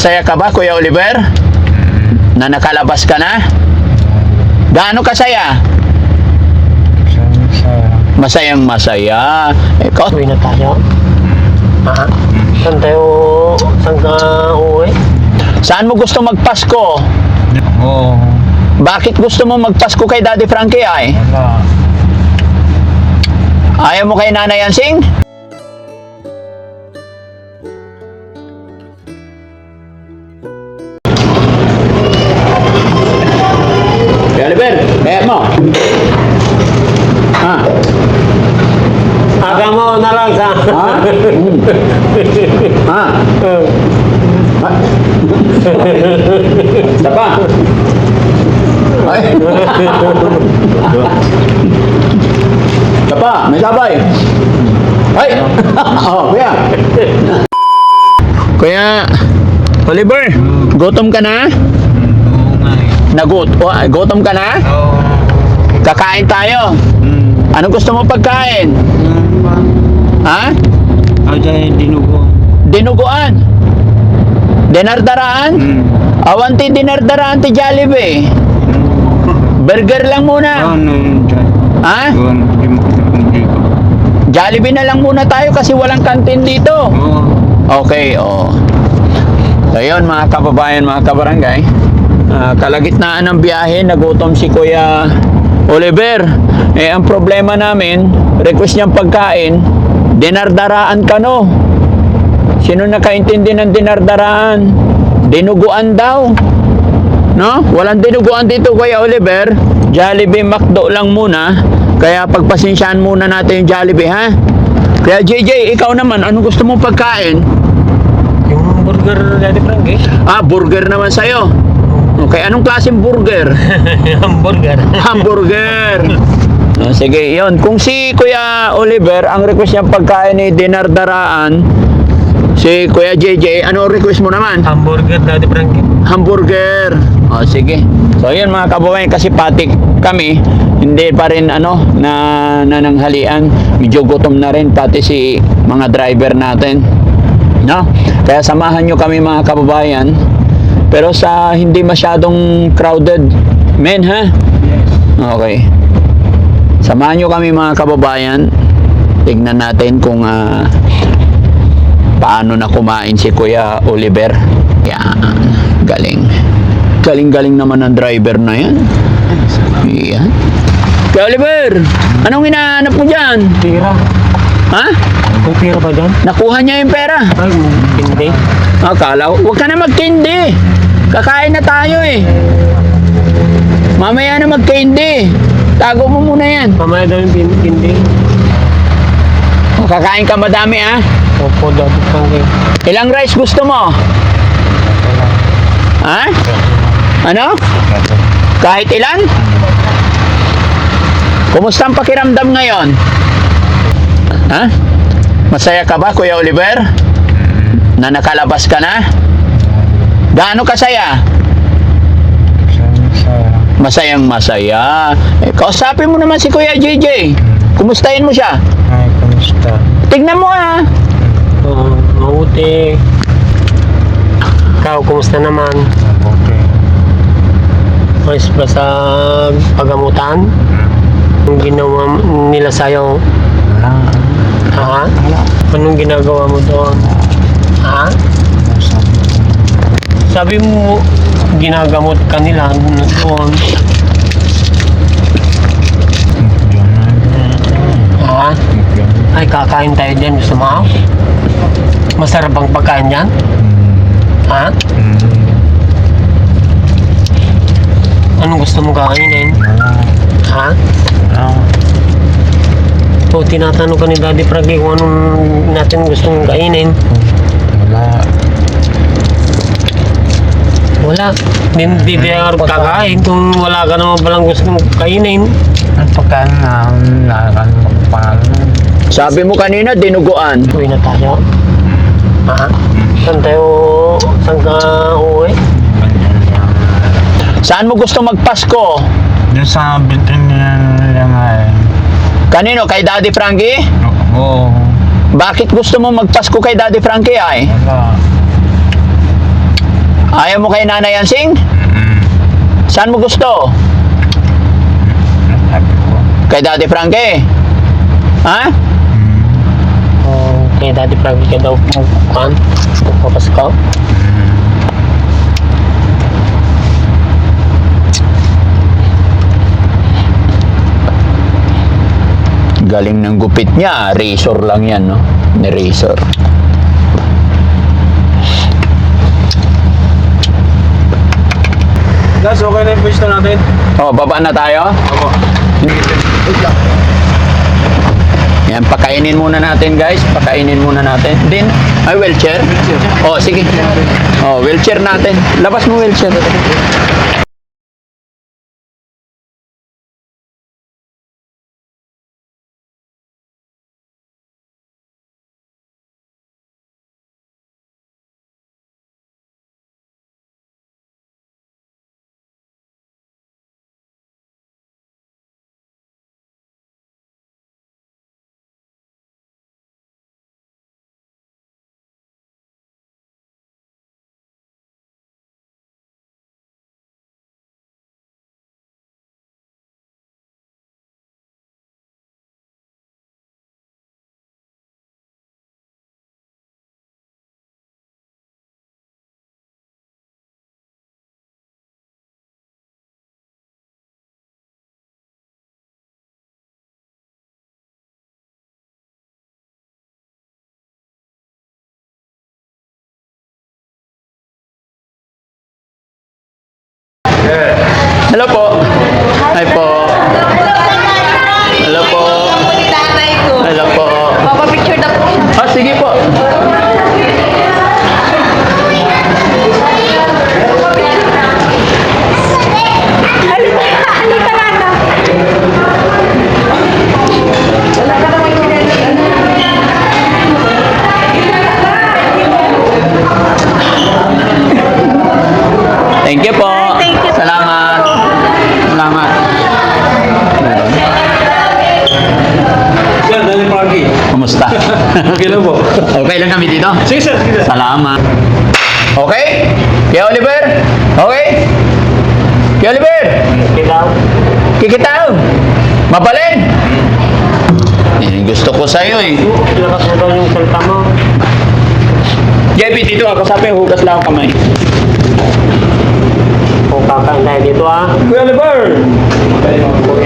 Saya ka ba, Kuya Oliver? Na nakalabas ka na? Gaano kasaya? Masayang masaya. Ikaw? Uwi na tayo. Ha? Saan ka uwi? Saan mo gusto magpasko? Oo. Bakit gusto mo magpasko kay Daddy Frankie ay? Wala. Ayaw mo kay Nanay Ansing? Kuya Oliver, kaya mo? Ha? Aga mo na lang sa... Ha? Ha? Ha? Isa pa? Ay. Isa pa, may sabay. Ay! Oh, kuya. Kuya Oliver, gutom ka na? Oo nga eh. Gutom ka na? Oo. Kakain tayo. Ano gusto mo pagkain? Ha? Dyan dinugo. Dinuguan. Dinardaraan? Awanti dinardaraan ti Jollibee. Burger lang muna. Dyan. Ha? Doon, hindi ko. Jollibee na lang muna tayo kasi walang kantin dito. Oo. Okay, oh. So yun mga kababayan, mga kabarangay. Kalagitnaan ng biyahe, nagutom si Kuya Oliver. Ang problema namin, request niyang pagkain, dinardaraan ka no. Sino nakaintindi ng dinardaraan? Dinuguan daw. No? Walang dinuguan dito, Kuya Oliver. Jollibee, McDo lang muna. Kaya pagpasensyaan muna natin yung Jollibee, ha? Kaya JJ, ikaw naman, ano gusto mong pagkain? Yung burger Daddy Frankie. Burger naman sa'yo. Okay, anong klaseng burger? Hamburger. Hamburger. Sige, yon. Kung si Kuya Oliver, ang request niya pagkain ni dinardaraan, si Kuya JJ, ano request mo naman? Hamburger Daddy Frankie. Hamburger. Sige. So, yun mga kababayan, kasi patik kami, hindi pa rin nananghalian. Medyo gutom na rin, pati si mga driver natin. No? Kaya samahan nyo kami mga kababayan. Pero sa hindi masyadong crowded, men ha? Okay. Samahan nyo kami mga kababayan. Tignan natin kung paano na kumain si Kuya Oliver. Yan. Galing. Galing-galing naman ang driver na yan. Yan. Kuya Oliver, anong hinahanap mo dyan? Pira. Ha? May pira ba dyan? Nakuha niya yung pera. Ay, hindi. Akala, huwag ka na magkindi. Kakain na tayo eh. Mamaya na magkindi. Tago mo muna yan. Mamaya daw yung hindi. Kakain ka madami ah. Opo, Daddy Frankie. Ilang rice gusto mo? Ha? Ano? Kahit ilan? Kumusta ang pakiramdam ngayon? Ha? Masaya ka ba, Kuya Oliver? Na nakalabas ka na? Gaano kasaya? Masayang masaya. Kausapin mo naman si Kuya JJ. Kumustahin mo siya? Ay, kamusta? Tignan mo ah. Oo, mabuti. Ikaw, kumusta naman? Okay. Ayos ba sa pagamutan? Yung ginawa nila sa'yo? Wala. Ha? Anong ginagawa mo doon? Ha? Sabi mo, ginagamot ka nila doon. Ha? Ay, kakain tayo dyan. Gusto mo? Masarap ang pagkain dyan? Ha? Anong gusto mo kainin? Ha? O, tinatanong ka ni Daddy Frankie kung anong natin gustong kainin. Wala. Wala. Hindi tayo kakain kung wala ka naman palang gustong kainin. Ang pagkaan na pangalan. Sabi mo kanina, dinuguan. Uwi na tayo. Ha? Saan ka uwi? Saan mo gusto magpasko? Doon sa bintin nila nga eh. Kanino? Kay Daddy Frankie? Oo. Bakit gusto mo magpasko kay Daddy Frankie ay? Wala. Ayaw mo kay Nanay Ansing? Saan mo gusto? Sabi ko. Kay Daddy Frankie? Ha? Kaya dati pragi ka daw kuhan. Papasko. Galing ng gupit niya. Razor lang yan, no? Ni razor. Guys, okay na yung pwesto natin. Oh, baba na tayo? Opo. Yan, pakainin muna natin, guys. Pakainin muna natin. Din, ay, wheelchair? Oh, sige. Oh, wheelchair natin. Labas mo wheelchair. Hello po. Hi po. Hello po. Hello po. Papapicture na po siya. Ah, sige po. Halika na na. Thank you po. Thank you. Salamat. Salamat. Meron. Sir, Daddy Frankie. Kumusta? Okay lang po. Okay lang kami dito? Sige sir, sige sir. Salamat. Okay? Kaya Oliver? Okay? Kaya Oliver? Kaya Kikitaw? Mabalin? Yan, gusto ko sa'yo eh. lakas mo daw yung salta mo. JB, dito ako sabi, hugas lang ang kamay. Kung kakain tayo dito Kuya Oliver!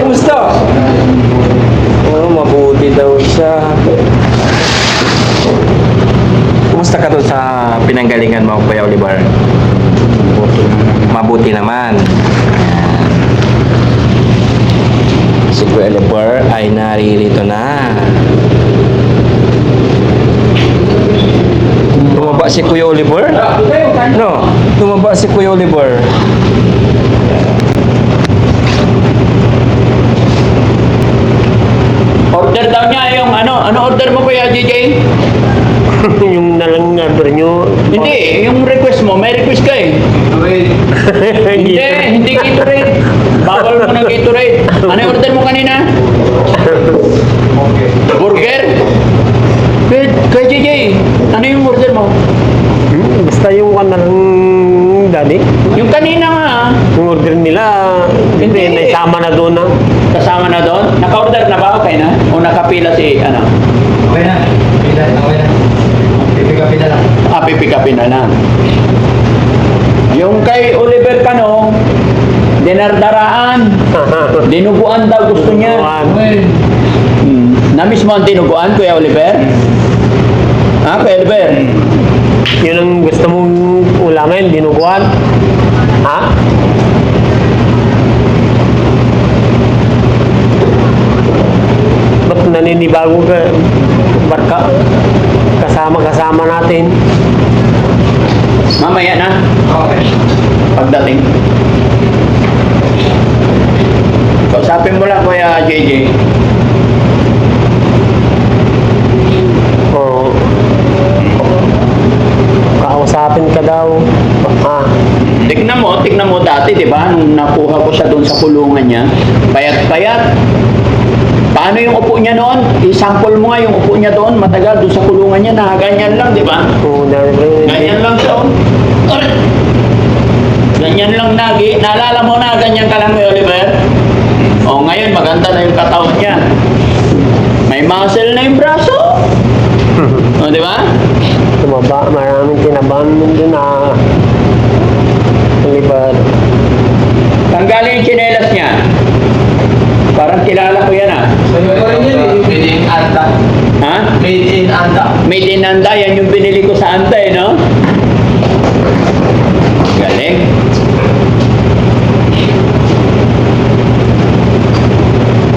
Kumusta? Oh, mabuti daw siya. Kumusta ka doon sa pinanggalingan mo, Kuya Oliver? Mabuti naman. Si Kuya Oliver ay naririto na. Tumaba si Kuya Oliver? No, tumaba si Kuya Oliver. Order daw niya yung ano order mo Kuya JJ? Yung nalang order nyo. Hindi, yung request mo, may request ka eh. Hindi Gatorade. Bawal mo ng Gatorade. Ano yung order mo kanina? Burger? Kay JJ, ano yung order mo? Basta yung nalang daddy. Yung kanina nga, Yung order nila, hindi, Hindi. naisama na doon na. kasama na doon. Naka-order na ba? Okay na? O nakapila si, ano? Okay na. Okay na. Pipick na lang. Pipikapin na lang. Yung kay Oliver Cano, dinardaraan. Dinuguan daw gusto niya. Namiss mo ang dinuguan, Kuya Oliver? Ha, Kuya Oliver? Yun ang gusto mong ulamin, dinuguan. Ha? Ba't naninibago ka? Barka? Kasama natin. Mamaya na, Okay. pagdating. Kausapin mo lang, Kuya JJ. Oo. Kausapin ka daw. Tignan mo dati, di ba? Nung nakuha ko siya doon sa kulungan niya, payat-payat. Paano yung upo niya noon? I-sample mo nga yung upo niya doon, matagal doon sa kulungan niya, nakaganyan lang, di ba? Oo, Ganyan lang siya. Oh. ganyan lang naalala mo na ganyan ka lang, Oliver? O ngayon, maganda na yung katawan niya. May muscle na yung braso. O, di ba? Tumaba, maraming tinaban nun dun na libar. Tanggalin yung tsinelas niya. Parang kilala ko yan ah. Made in Anda. Ha? Made in Anda. Made in Anda, yan yung binili ko sa Anda eh, no? Galing.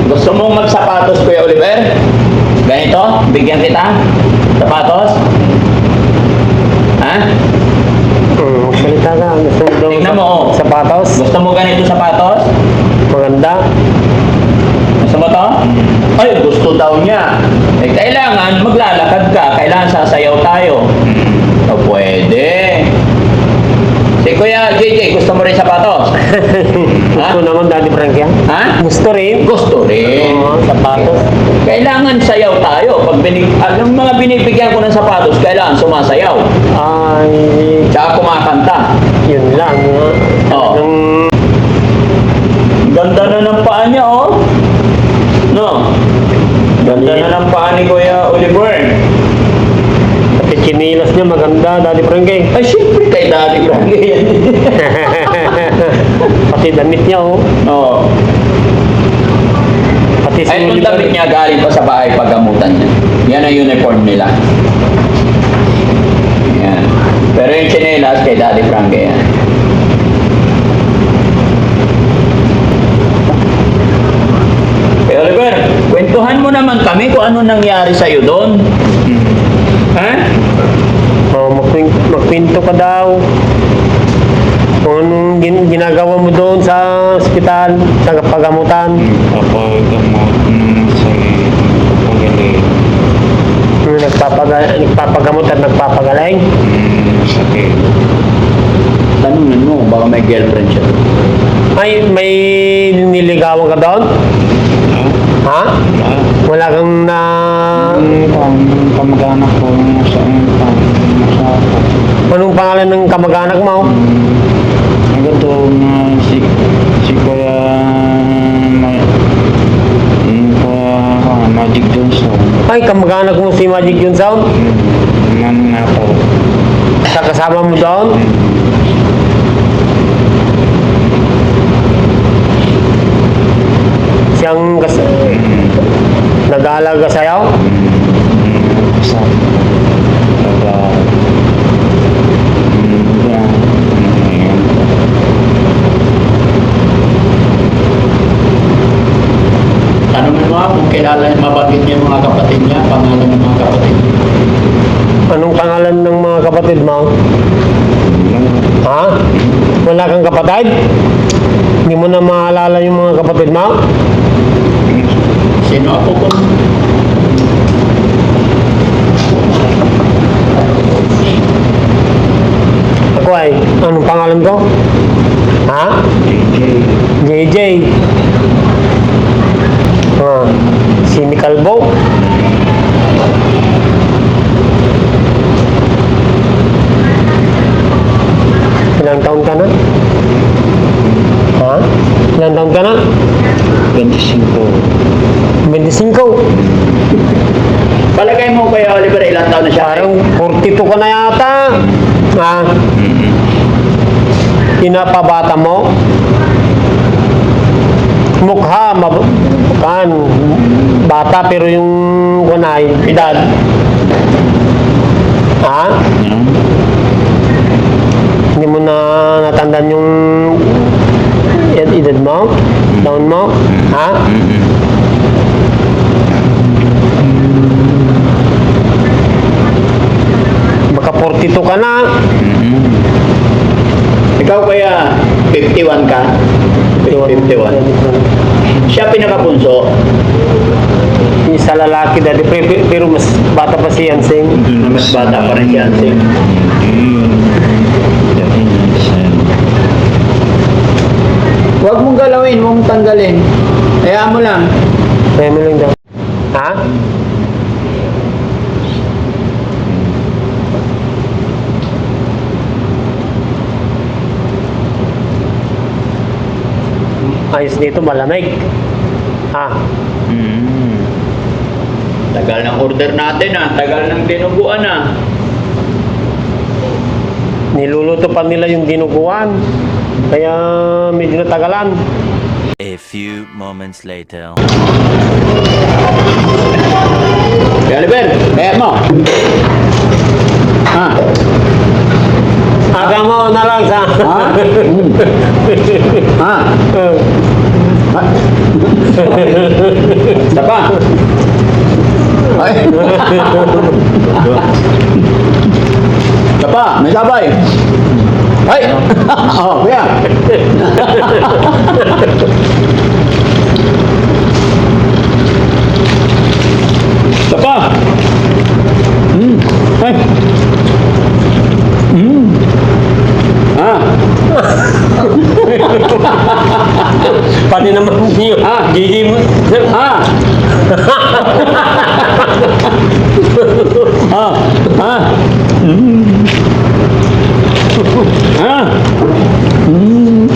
Gusto mong magsapatos, Kuya Oliver? Ganito? Bigyan kita? Sapatos? Ha? Magsalita ka. Gusto mo daw Tingnan mo, oh. sapatos? Gusto mo ganito sapatos? Maganda. Gusto mo to? Ay, gusto daw niya. Eh, kailangan maglalakad ka. Kailangan sasayaw tayo. O, pwede. Si Kuya JJ, gusto mo rin sapatos? Gusto naman, Daddy Frankie. Ha? Gusto rin. Gusto rin. Oo, sapatos. Kailangan sayaw tayo. Pag yung mga binibigyan ko ng sapatos, kailangan sumasayaw. Ay, Tsaka kumakanta. yun lang. Oo. Nung Ganda na ng paa niya, oh. No? Ganda na ng paa ni Kuya Oliver. pati chinilas niya maganda, Daddy Frankie. Ay, syempre kay Daddy Frankie yan. Pati damit niya, oh. Oo. Pati Ay, yung Oliver. damit niya galing pa sa bahay paggamutan niya. Yan ang uniform nila. Yan. Pero yung chinelas kay Daddy Frankie yan. Kay Oliver, kwentuhan mo naman kami kung ano nangyari sa'yo doon. Ha? Oh, magkwento ka daw. Kung anong ginagawa mo doon sa ospital, sa pagamutan. Kapag gamot ng sakit, pagaling. Nagpapagamot at nagpapagaling. Sakit. Tanungin mo, baka may girlfriend siya. May niligawan ka doon? Ha? Wala kang na... Kamag-anak ko sa Anong pangalan ng kamag-anak mo? Ito na si Kuya Magic Johnson. Ay, kamag-anak mo si Magic Johnson? Man nga po. Sa kasama mo doon? Siyang nag-aalaga sa'yo? Sa trabaho. Tanungin mo kung kilala mabanggit niya yung mga kapatid niya, pangalan ng mga kapatid niya. Anong pangalan ng mga kapatid mo? Ha? Wala kang kapatid? Hindi mo na maalala yung mga kapatid mo? Sino ako po? Ako ay, anong pangalan ko? Ha? JJ. Si Calvo. Ilang taon ka na? Ha? Ilang taon ka na? 25. 25. Palagay mo Kuya Oliver, ilang taon na siya? Parang 42 ka na yata. Ha? Pinapabata mo? Mukha, kan bata pero yung kunay, edad. Ha? Hindi mo na natandaan yung edad mo? Taon mo? Ha? Baka 42 ka na. Ikaw Kuya, 51 ka? 51. Siya pinakapunso. Isa lalaki dati pero mas bata pa si Yansing. Mas bata pa rin si Ansing. Huwag mong galawin, huwag mong tanggalin. Hayaan mo lang. Kaya mo lang daw. Ha? ayos dito, malamig. Ha? Tagal ng order natin tagal ng dinuguan Niluluto pa nila yung dinuguan. Kaya medyo natagalan. A few moments later. Kaya Oliver, kaya mo. Aga mo na lang sa... Isa pa. Ay. Isa pa, may sabay. Ay! Oh, kuya. Isa pa. Ay. Pati naman niyo. Gigi mo.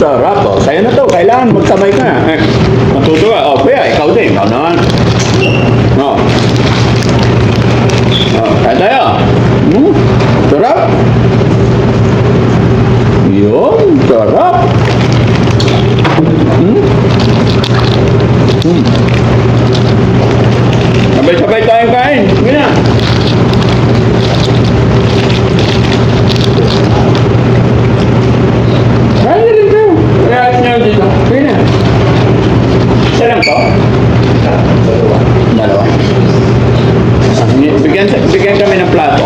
Sarap sa'yo na to, kailangan magkamay ka. Matutuwa. Kuya, ikaw din. Ikaw naman. Kaya tayo. Sarap. Yun, sarap. Sabay-sabay tayong kain. Sige na. Kain na rin kayo. Kaya nyo dito. Sige na. Isa lang to? Dalawa. Bigyan kami ng plato.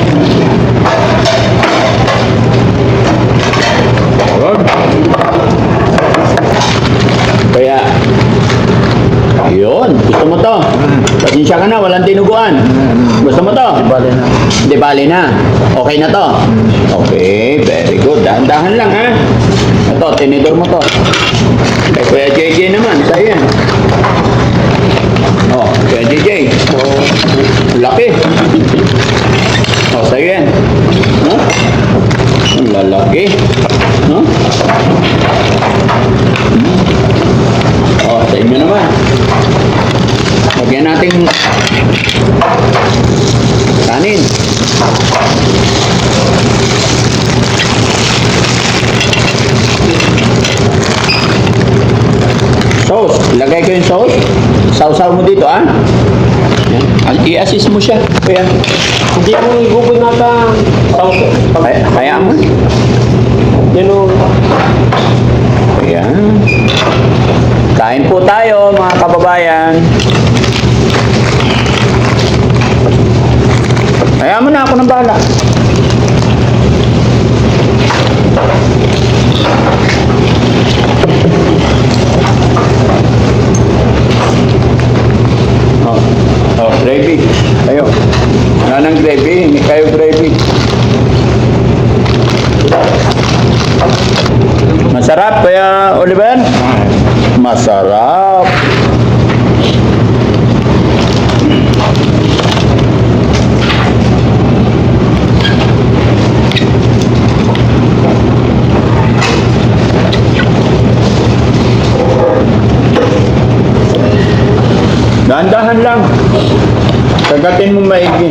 Kaya, yun, gusto mo to. Pasensya ka na, walang tinuguan. Gusto mo to? Di bali na. Okay na to? Okay, very good. Dahan-dahan lang Ito, tinidor mo to. Kay Kuya JJ naman, sa'yo yan. Kuya JJ. Laki. Sa'yo yan. Ang lalaki. Sa inyo naman. Lagyan natin kanin. Sauce. Lagay ko yung sauce. Sausaw mo dito, I-assist mo siya. Kaya, Hindi mo igubod nata. hayaan mo. Ayan. Kain po tayo, mga kababayan. Hayaan mo na, ako nang bahala. Gravy. Ayo. Wala ng gravy, hindi kayo gravy. Masarap, Kuya Oliver? Masarap. Dahan-dahan lang. Kagatin mo maigi.